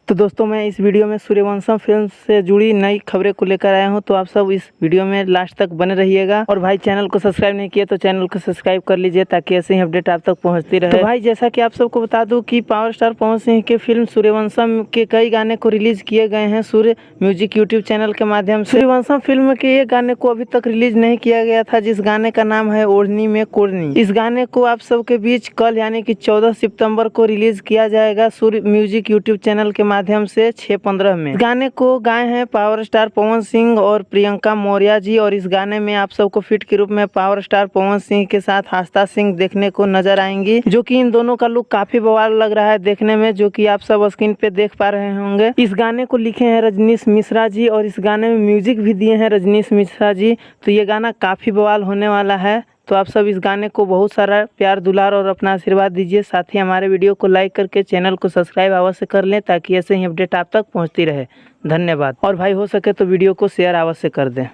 तो दोस्तों मैं इस वीडियो में सूर्यवंशम फिल्म से जुड़ी नई खबरें को लेकर आया हूं, तो आप सब इस वीडियो में लास्ट तक बने रहिएगा। और भाई चैनल को सब्सक्राइब नहीं किया तो चैनल को सब्सक्राइब कर लीजिए ताकि ऐसे ही अपडेट आप तक पहुंचती रहे। तो भाई जैसा कि आप सबको बता दूं कि पावर स्टार पवन सिंह के फिल्म सूर्यवंशम के कई गाने को रिलीज किए गए हैं सूर्य म्यूजिक यूट्यूब चैनल के माध्यम से। सूर्यवंशम फिल्म के ये गाने को अभी तक रिलीज नहीं किया गया था, जिस गाने का नाम है ओढ़नी में कोढ़नी। इस गाने को आप सबके बीच कल यानी कि 14 सितंबर को रिलीज किया जाएगा सूर्य म्यूजिक यूट्यूब चैनल के माध्यम से 6:15 में। गाने को गाए हैं पावर स्टार पवन सिंह और प्रियंका मौर्य जी, और इस गाने में आप सबको फिट के रूप में पावर स्टार पवन सिंह के साथ आस्था सिंह देखने को नजर आएंगी, जो कि इन दोनों का लुक काफी बवाल लग रहा है देखने में, जो कि आप सब स्क्रीन पे देख पा रहे होंगे। इस गाने को लिखे हैं रजनीश मिश्रा जी और इस गाने में म्यूजिक भी दिए हैं रजनीश मिश्रा जी। तो ये गाना काफी बवाल होने वाला है। तो आप सब इस गाने को बहुत सारा प्यार दुलार और अपना आशीर्वाद दीजिए। साथ ही हमारे वीडियो को लाइक करके चैनल को सब्सक्राइब अवश्य कर लें ताकि ऐसे ही अपडेट आप तक पहुंचती रहे। धन्यवाद। और भाई हो सके तो वीडियो को शेयर अवश्य कर दें।